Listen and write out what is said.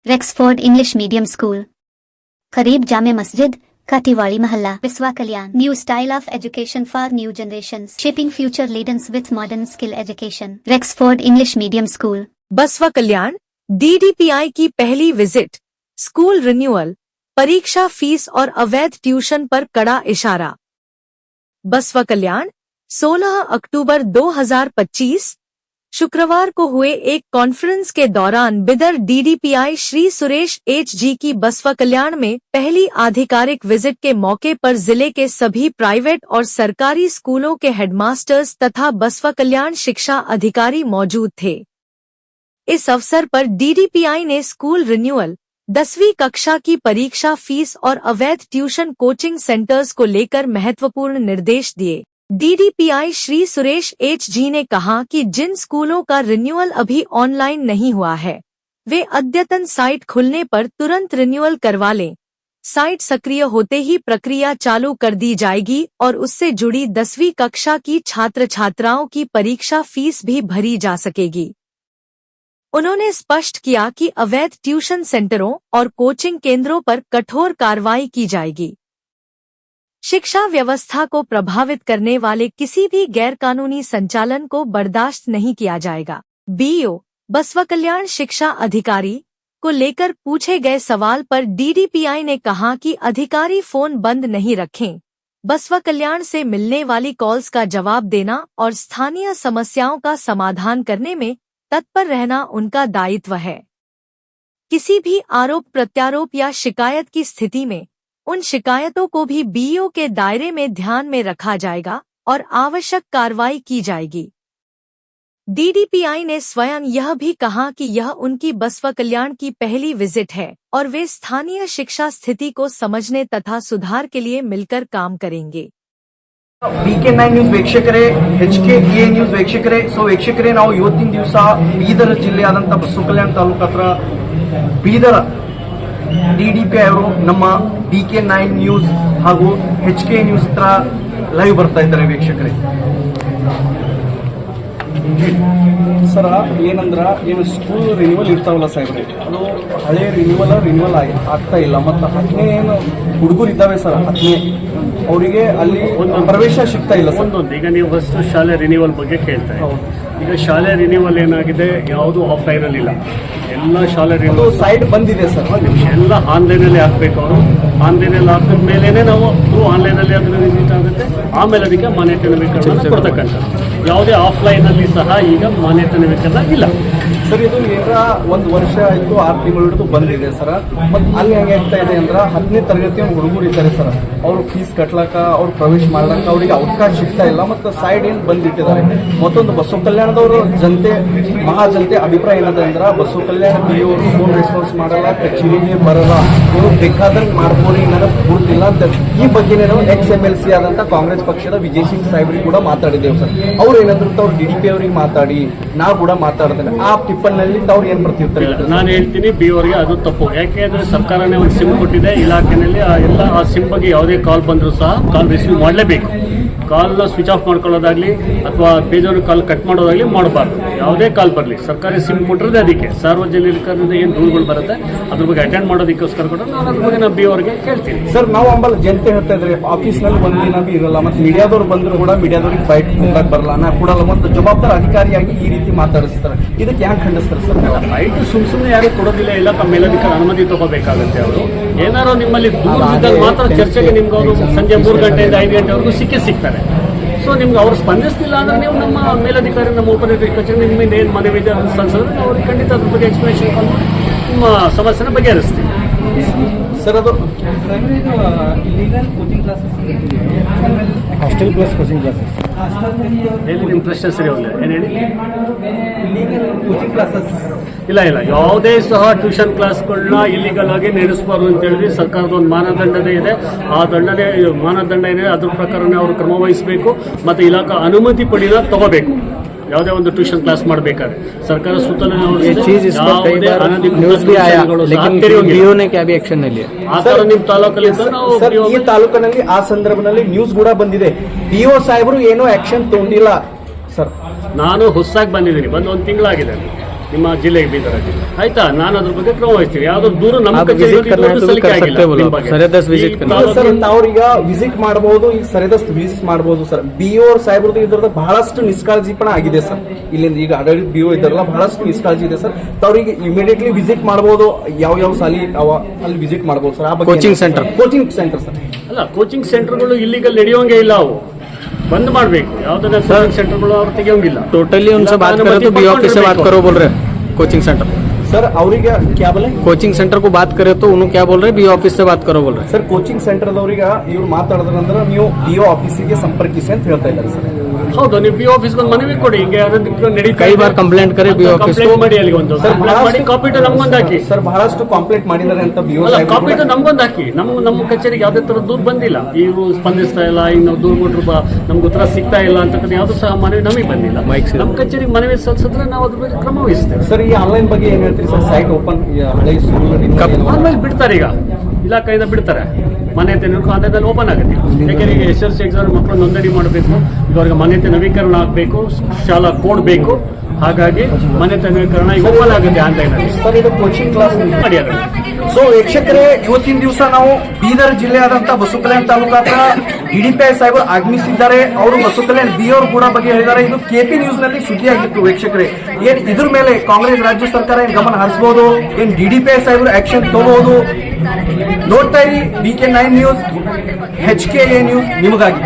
रेक्सफोर्ड English medium school करीब जामे मस्जिद काटीवाड़ी महल्ला विस्वा कल्याण new style of education for new generations shaping future leaders with modern skill education Rexford English medium school Basava Kalyan DDPI की पहली visit school renewal परीक्षा fees और अवैध ट्यूशन पर कड़ा इशारा। बसवा कल्याण 16 अक्टूबर 2025 शुक्रवार को हुए एक कॉन्फ्रेंस के दौरान बिदर डीडीपीआई श्री सुरेश एच.जी. की बसवा कल्याण में पहली आधिकारिक विजिट के मौके पर जिले के सभी प्राइवेट और सरकारी स्कूलों के हेडमास्टर्स तथा बसवा कल्याण शिक्षा अधिकारी मौजूद थे। इस अवसर पर डीडीपीआई ने स्कूल रिन्यूअल 10वीं कक्षा की परीक्षा फीस और अवैध ट्यूशन कोचिंग सेंटर्स को लेकर महत्वपूर्ण निर्देश दिए। DDPI Shri Suresh H.G.. ने कहा कि जिन स्कूलों का रिन्यूअल अभी ऑनलाइन नहीं हुआ है वे अद्यतन साइट खुलने पर तुरंत रिन्यूअल करवा लें। साइट सक्रिय होते ही प्रक्रिया चालू कर दी जाएगी और उससे जुड़ी 10वीं कक्षा की छात्र छात्राओं की परीक्षा फीस भी भरी जा सकेगी। उन्होंने स्पष्ट किया कि अवैध ट्यूशन सेंटरों और कोचिंग केंद्रों पर कठोर कार्रवाई की जाएगी। शिक्षा व्यवस्था को प्रभावित करने वाले किसी भी गैरकानूनी संचालन को बर्दाश्त नहीं किया जाएगा। बीओ बसवा कल्याण शिक्षा अधिकारी को लेकर पूछे गए सवाल पर डीडीपीआई ने कहा कि अधिकारी फोन बंद नहीं रखें, बसवा कल्याण से मिलने वाली कॉल्स का जवाब देना और स्थानीय समस्याओं का समाधान करने में तत्पर रहना उनका दायित्व है। किसी भी आरोप प्रत्यारोप या शिकायत की स्थिति में उन शिकायतों को भी बीओ के दायरे में ध्यान में रखा जाएगा और आवश्यक कार्रवाई की जाएगी। डीडीपीआई ने स्वयं यह भी कहा कि यह उनकी बसवा कल्याण की पहली विजिट है और वे स्थानीय शिक्षा स्थिति को समझने तथा सुधार के लिए मिलकर काम करेंगे। BK9 ನ್ಯೂಸ್ ವೀಕ್ಷಕರೇ, HKEA ನ್ಯೂಸ್ ವೀಕ್ಷಕರೇ, ವೀಕ್ಷಕರೇ, ನಾವು ಇವತ್ತಿನ ದಿವಸ ಬೀದರ್ ಜಿಲ್ಲೆಯಾದಂಥ ಬಸವ ಕಲ್ಯಾಣ ತಾಲೂಕು ಹತ್ರ ಬೀದರ್ DDPI ಅವರು ನಮ್ಮ BK9 ನ್ಯೂಸ್ ಹಾಗೂ HKEA ನ್ಯೂಸ್ ಹತ್ರ ಲೈವ್ ಬರ್ತಾ ಇದ್ದಾರೆ ವೀಕ್ಷಕರೇ। ಸರ ಏನಂದ್ರ ಏನು ಸ್ಕೂಲ್ ರಿನ್ಯೂವಲ್ ಇರ್ತಾವಲ್ಲ ಸಾಹೇಬ್ರೆ, ಅದು ಹಳೆ ರಿನ್ಯೂವಲ್ ಆಗ್ತಾ ಇಲ್ಲ। ಮತ್ತು 10ನೇ ಏನು ಹುಡುಗರು ಇದ್ದಾವೆ ಸರ್, 10ನೇ ಅವರಿಗೆ ಅಲ್ಲಿ ಪ್ರವೇಶ ಸಿಗ್ತಾ ಇಲ್ಲ ಸರ್। ಈಗ ನೀವು ಫಸ್ಟ್ ಶಾಲೆ ರಿನ್ಯೂವಲ್ ಬಗ್ಗೆ ಕೇಳ್ತಾ ಇದ್ದೀವಿ। ಈಗ ಶಾಲೆ ರಿನ್ಯೂವಲ್ ಏನಾಗಿದೆ, ಯಾವುದು ಆಫ್ಲೈನ್ ಅಲ್ಲಿ ಇಲ್ಲ, ಎಲ್ಲ ಶಾಲೆ ರಿನ್ಯೂವಲ್ ಸೈಟ್ ಬಂದಿದೆ ಸರ್। ಎಲ್ಲ ಆನ್ಲೈನ್ ಅಲ್ಲಿ ಹಾಕ್ಬೇಕು। ಅವರು ಆನ್ಲೈನ್ ಅಲ್ಲಿ ಹಾಕಿದ ಮೇಲೇನೆ ನಾವು ಆನ್ಲೈನ್ ಅಲ್ಲಿ ಅದನ್ನ ವಿಸಿಟ್ ಆಗುತ್ತೆ, ಆಮೇಲೆ ಅದಕ್ಕೆ ಮಾನ್ಯತೆ ನವೀಕರಣ ಕೊಡ್ತಕ್ಕಂಥ। ಯಾವುದೇ ಆಫ್ಲೈನ್ ಅಲ್ಲಿ ಸಹ ಈಗ ಮಾನ್ಯತೆ ನವೀಕರಣ ಇಲ್ಲ ಸರ್। ಇದು ಏನರ 1 ವರ್ಷ ಆಯ್ತು, 6 ತಿಂಗಳು ಹಿಡಿದು ಬಂದಿದೆ ಸರ್। ಮತ್ತು ಅಲ್ಲಿ ಹೆಂಗೆ ಆಗ್ತಾ ಇದೆ ಅಂದ್ರೆ 10ನೇ ತರಗತಿಯ ಹುಡುಗರು ಇದ್ದಾರೆ ಸರ್, ಅವರು ಫೀಸ್ ಕಟ್ಲಕ್ಕ, ಅವ್ರು ಪ್ರವೇಶ ಮಾಡ್ಲಕ್ಕ ಅವರಿಗೆ ಅವಕಾಶ ಸಿಗ್ತಾ ಇಲ್ಲ। ಮತ್ತು ಸೈಡ್ ಏನು ಬಂದಿಟ್ಟಿದ್ದಾರೆ। ಮತ್ತೊಂದು ಬಸವ ಕಲ್ಯಾಣದವರು ಜನತೆ ಮಹಾಜನತೆ ಅಭಿಪ್ರಾಯ ಏನದ ಅಂದ್ರೆ ಬಸವ ಕಲ್ಯಾಣ BO ಫೋನ್ ರೆಸ್ಪಾನ್ಸ್ ಮಾಡಲ್ಲ, ಕಚೇರಿಗೆ ಬರಲ್ಲ, ನೀವು ಬೇಕಾದಂಗೆ ಮಾಡ್ಬೋದು, ನನಗೆ ಗುರುತಿಲ್ಲ ಅಂತ ಈ ಬಗ್ಗೆ ನಾವು XMLC ಆದಂತ ಕಾಂಗ್ರೆಸ್ ಪಕ್ಷದ ವಿಜಯ್ ಸಿಂಗ್ ಸಾಹೇಬ್ರಿಗೆ ಕೂಡ ಮಾತಾಡಿದ್ದೇವೆ ಸರ್। ಅವ್ರು ಏನಂದ್ರೆ ಅವ್ರು DDP ಅವರಿಗೆ ಮಾತಾಡಿ ನಾವು ಕೂಡ ಮಾತಾಡ್ತೇನೆ, ಆ ಟಿಪ್ಪನ್ನಲ್ಲಿ ಅವ್ರು ಏನ್ ಬರ್ತಿರ್ತಾರೆ? ನಾನು ಹೇಳ್ತೀನಿ BO ಅವರಿಗೆ ಅದು ತಪ್ಪು। ಯಾಕೆಂದ್ರೆ ಸರ್ಕಾರನೇ ಒಂದು ಸಿಮ್ ಕೊಟ್ಟಿದೆ, ಇಲಾಖೆಯಲ್ಲಿ ಎಲ್ಲ ಆ ಸಿಮ್ ಬಗ್ಗೆ ಯಾವುದೇ ಕಾಲ್ ಬಂದರೂ ಸಹ ಕಾಲ್ ರಿಸೀವ್ ಮಾಡಲೇಬೇಕು। ಕಾಲ್ನ ಸ್ವಿಚ್ ಆಫ್ ಮಾಡ್ಕೊಳ್ಳೋದಾಗ್ಲಿ ಅಥವಾ ಬೇಜಾರು ಕಾಲ್ ಕಟ್ ಮಾಡೋದಾಗ್ಲಿ ಮಾಡಬಾರ್ದು। ಯಾವುದೇ ಕಾಲ್ ಬರಲಿ, ಸರ್ಕಾರಿ ಸಿಮ್ ಕೊಟ್ಟಿರೋದೇ ಅದಕ್ಕೆ, ಸಾರ್ವಜನಿಕರಿಂದ ಏನು ದೂರುಗಳು ಬರುತ್ತೆ ಅದ್ರ ಬಗ್ಗೆ ಅಟೆಂಡ್ ಮಾಡೋದಕ್ಕೋಸ್ಕರ ಕೂಡ ನಾನು ಅದ್ರ ಬಗ್ಗೆ ನಾನು BO ಅವರಿಗೆ ಕೇಳ್ತೀನಿ ಸರ್। ನಾವು ಅಂಬಲ್ ಜನತೆ ಹೇಳ್ತಾ ಇದ್ರೆ ಆಫೀಸ್ನಲ್ಲಿ ಒಂದಿನ ಬಿ ಇರಲ್ಲ, ಮತ್ತು ಮೀಡಿಯಾದವ್ರು ಬಂದ್ರು ಕೂಡ ಮೀಡಿಯಾದವ್ರಿಗೆ ಬೈಟ್ ಕೊಡಕ್ ಬರಲ್ಲ, ನಾ ಕೊಡಲ್ಲ, ಮತ್ತು ಜವಾಬ್ದಾರ ಅಧಿಕಾರಿಯಾಗಿ ಈ ರೀತಿ ಮಾತಾಡಿಸ್ತಾರೆ, ಇದಕ್ಕೆ ಯಾಕೆ ಖಂಡಿಸ್ತಾರೆ ಸರ್? ಬೈಟ್ ಸುಮ್ಮನೆ ಯಾರು ಕೊಡೋದಿಲ್ಲ, ಇಲ್ಲ ಮೇಲಧಿಕಾರ ಅನುಮತಿ ತಗೋಬೇಕಾಗುತ್ತೆ। ಅವರು ಏನಾರು ನಿಮ್ಮಲ್ಲಿ ದೂರ ಇದ್ದಾಗ ಮಾತ್ರ ಚರ್ಚೆಗೆ ನಿಮ್ಗೆ ಅವರು ಸಂಜೆ 3 ಗಂಟೆಯಿಂದ 5 ಗಂಟೆವರೆಗೂ ಸಿಗ್ತಾರೆ। ಸೊ ನಿಮ್ಗೆ ಅವ್ರು ಸ್ಪಂದಿಸ್ತಿಲ್ಲ ಅಂದ್ರೆ ನೀವು ನಮ್ಮ ಮೇಲಧಿಕಾರಿ, ನಮ್ಮ ಉಪನಿರ್ದೇಶಕ ಕಚೇರಿ ನಿಮ್ಮಿಂದ ಏನು ಮನವಿ ಇದೆ ಅದನ್ನು ಸಲ್ಲಿಸಿದ್ರೆ ನಾವು ಅವ್ರಿಗೆ ಖಂಡಿತ ಅದ್ರ ಬಗ್ಗೆ ಎಕ್ಸ್ಪ್ಲನೇಷನ್ ಕೊಟ್ಟು ನಿಮ್ಮ ಸಮಸ್ಯೆನ ಬಗೆಹರಿಸ್ತೀವಿ ಸರ್। ಅದು ಹಾಸ್ಟೆಲ್ ಪ್ಲಸ್ ಕೋಚಿಂಗ್ ಕ್ಲಾಸಸ್ ಹೇಳಿ, ನಿಮ್ಮ ಪ್ರಶ್ನೆ ಸರಿ ಹೋಗಲ್ಲ, ಏನು ಹೇಳಿ? ಇಲ್ಲ, ಯಾವುದೇ ಸಹ ಟ್ಯೂಷನ್ ಕ್ಲಾಸ್ಗಳನ್ನ ಇಲ್ಲಿಗಲ್ ಆಗಿ ನಡೆಸಬಾರ್ದು ಅಂತ ಹೇಳಿದ್ರೆ ಸರ್ಕಾರದ ಒಂದು ಮಾನದಂಡನೇ ಇದೆ। ಆ ಮಾನದಂಡ ಏನಿದೆ ಅದ್ರ ಪ್ರಕಾರನೇ ಅವರು ಕ್ರಮ ವಹಿಸಬೇಕು ಮತ್ತು ಇಲಾಖಾ ಅನುಮತಿ ಪಡೆದ ತಗೋಬೇಕು। ಯಾವುದೇ ಒಂದು ಟ್ಯೂಷನ್ ಕ್ಲಾಸ್ ಮಾಡಬೇಕಾದ್ರೆ ಸರ್ಕಾರ ಸುತ್ತಲೂ ನಿಮ್ಮ ತಾಲೂಕಲ್ಲಿ ಈ ತಾಲೂಕಿನಲ್ಲಿ ಆ ಸಂದರ್ಭದಲ್ಲಿ ನ್ಯೂಸ್ ಕೂಡ ಬಂದಿದೆ, BO ಸಾಹೇಬರು ಏನೋ ಆಕ್ಷನ್ ತಗೊಂಡಿಲ್ಲ ಸರ್। ನಾನು ಹೊಸದಾಗಿ ಬಂದಿದ್ದೀನಿ, ಬಂದು 1 ತಿಂಗಳಾಗಿದೆ। ನಿಮ್ಮ ಜಿಲ್ಲೆಗೆ ಬೀದರಲ್ಲಿ ಆಯ್ತಾ. ನಾನು ಅದ್ರ ಬಗ್ಗೆ ಕ್ರಮ ವಹಿಸ್ತೀನಿ. ಯಾವ್ದಾದ್ರು ದೂರ ನಮ್ಮ आप ಕಚೇರಿಗೆ विजिट करना है तो भी ಸಲ್ಲಿಕೆ कर ಆಗಿಲ್ಲ सकते हो बोलो, ನಿಮ್ಮ ಬಗ್ಗೆ. सरेदस विजिट ಈ करना ಇಲ್ಲ ಸರ್, ತಾಲೂಕಿನ- ಅವ್ರೀಗ ವಿಸಿಟ್ ಮಾಡಬಹುದು, ಈಗ ಸರಿದಷ್ಟು ವಿಸಿಟ್ ಮಾಡಬಹುದು ಸರ್. ಬಿಒ ಸಾಹೇಬ್ರದ್ದು ಇದ್ರದ್ದು ಬಹಳಷ್ಟು ನಿಷ್ಕಾಳಜಿಪಣ ಆಗಿದೆ ಸರ್. ಇಲ್ಲಿಂದ ಈಗ ಆಡಳಿತ ಬಿಒ ಇದ್ದಾರಲ್ಲ, ಬಹಳಷ್ಟು ನಿಷ್ಕಾಳಜಿ ಇದೆ ಸರ್. ಅವ್ರಿಗೆ ಇಮಿಡಿಯೇಟ್ಲಿ ವಿಸಿಟ್ ಮಾಡಬಹುದು, ಯಾವ ಸಾಲಿ ಅವ ಅಲ್ಲಿ ವಿಸಿಟ್ ಮಾಡಬಹುದು ಸರ್. ಆ ಬಗ್ಗೆ Coaching center. Coaching centre sir. ಅಲ್ಲ, ಕೋಚಿಂಗ್ ಸೆಂಟರ್ಗಳು ಇಲ್ಲಿಗಲ್ ನಡೆಯೋಂಗೆ ಇಲ್ಲ, ಅವು ಬಂದ್ ಮಾಡ್ಬೇಕು. ಯಾವ್ದಾರ ಕೋಚಿಂಗ್ ಸೆಂಟರ್ಗಳು ಅವ್ರು ತೆಗಿಯೋಂಗಿಲ್ಲ. टोटली उनसे ಇಲ್ಲ, बात ನಾನು करें तो बी ऑफिस से बात ಬೇಕು. करो बोल रहे कोचिंग सेंटर ಸರ್ ಅವರಿಗೆ ಕ್ಯಾಬಲ್ कोचिंग सेंटर को बात करें तो उन्होंने क्या बोल रहे बी ऑफिस से बात करो बोल रहे ಸರ್ ಕೋಚಿಂಗ್ ಸೆಂಟರ್ದವ್ರಿಗೆ ಇವ್ರು ಮಾತಾಡಿದ್ರಂದ್ರೆ ನೀವು ಬಿಒ ಆಫೀಸಿಗೆ ಸಂಪರ್ಕಿಸಿ ಅಂತ ಹೇಳ್ತಾ ಇದ್ದಾರೆ ಸರ್. ಹೌದು, ನೀವು ಬಿ ಆಫೀಸ್ ಒಂದು ಮನವಿ ಕೊಡಿ. ಹಿಂಗೆ ನಡೀತಾ कई ಇದೆ. बार कंप्लेंट करे बी ऑफिस ಕಂಪ್ಲೇಂಟ್ को ಮಾಡಿ ಅಲ್ಲಿಗೆ ಒಂದು ಸರ್, ಕಂಪ್ಲೇಂಟ್ ಮಾಡಿ ಕಾಪಿ ಇಟ್ಟು ನಮ್ಗೊಂದು ಹಾಕಿ. ಸರ್ ಬಹಳಷ್ಟು ಕಾಂಪ್ಲೇಂಟ್ ಮಾಡಿದ್ದಾರೆ ಅಂತ ಬಿಒ ಅಲ್ಲ, ಸಾಹೇಬ್ರು ಕಾಪಿ ಇಟ್ಟು ಕೂಡ- ನಮ್ಗೊಂದು ಹಾಕಿ. ನಮ್ಮ ಕಚೇರಿಗೆ ಯಾವುದೇ ತರ ದೂರ ಬಂದಿಲ್ಲ. ಇವರು ಸ್ಪಂದಿಸ್ತಾ ಇಲ್ಲ, ಈಗ ನಾವು ದೂರ ಕೊಟ್ಟರು ನಮ್ಗೆ ಉತ್ತರ ಸಿಗ್ತಾ ಇಲ್ಲ ಅಂತಕ್ಕಂಥ ಯಾವ್ದು ಸಹ ಮನವಿ ನಮಗೆ ಬಂದಿಲ್ಲ. Mic ಸಿಗುತ್ತೆ. ನಮ್ಮ ಕಚೇರಿಗೆ ಮನವಿ ಸಲ್ಲಿಸಿದ್ರೆ ನಾವು ಅದ್ರ ಬಗ್ಗೆ ಕ್ರಮ ವಹಿಸ್ತೇವೆ. ಸರ್ ಈ ಆನ್ಲೈನ್ ಬಗ್ಗೆ ಏನ್ ಹೇಳ್ತೀರಿ ಸರ್? ಸೈಟ್ ಓಪನ್ ಹಳೆ ಸ್ಕೂಲ್ ಆಮೇಲೆ ಬಿಡ್ತಾರೆ, ಈಗ ಇಲಾಖೆಯಿಂದ ಬಿಡ್ತಾರೆ. ಮಾನ್ಯತೆ ಆನ್ಲೈನಲ್ಲಿ ಓಪನ್ ಆಗುತ್ತೆ. ಯಾಕೆಂದ್ರೆ ಈಗ SSLC ಎಕ್ಸಾಮ್ ಮಕ್ಕಳು ನೋಂದಣಿ ಮಾಡಬೇಕು, ಈಗ ಅವ್ರಿಗೆ ಮಾನ್ಯತೆ ನವೀಕರಣ ಆಗಬೇಕು, ಶಾಲಾ ಕೋಡ್ ಬೇಕು. ಹಾಗಾಗಿ ಮಾನ್ಯತೆ ನವೀಕರಣ ಈಗ ಓಪನ್ ಆಗುತ್ತೆ ಆನ್ಲೈನಲ್ಲಿ. ಸರ್ ಇದು ಕೋಚಿಂಗ್ ಕ್ಲಾಸ್ ಮಾಡಿ ಅದನ್ನು. ಸೊ ವೀಕ್ಷಕರೇ, ಇವತ್ತಿನ ದಿವಸ ನಾವು ಬೀದರ್ ಜಿಲ್ಲೆಯಾದಂತಹ ಬಸವಕಲ್ಯಾಣ ತಾಲೂಕಾದ DDPI ಸಾಹೇಬರು ಆಗಮಿಸಿದ್ದಾರೆ. ಅವರು ಬಸವಕಲ್ಯಾಣ ಬಿಒ ಕೂಡ ಬಗ್ಗೆ ಹೇಳಿದ್ದಾರೆ. ಇದು KP ನ್ಯೂಸ್ ನಲ್ಲಿ ಸುದ್ದಿಯಾಗಿತ್ತು ವೀಕ್ಷಕರೇ. ಏನ್ ಇದ್ರ ಮೇಲೆ ಕಾಂಗ್ರೆಸ್ ರಾಜ್ಯ ಸರ್ಕಾರ ಏನ್ ಗಮನ ಹರಿಸಬಹುದು, ಏನ್ DDPI ಸಾಹೇಬರು ಆಕ್ಷನ್ ತಗೋಬಹುದು? ನೋಡ್ತಾ ಇರಿ BK9 ನ್ಯೂಸ್, HKA ನ್ಯೂಸ್ ನಿಮಗಾಗಿ.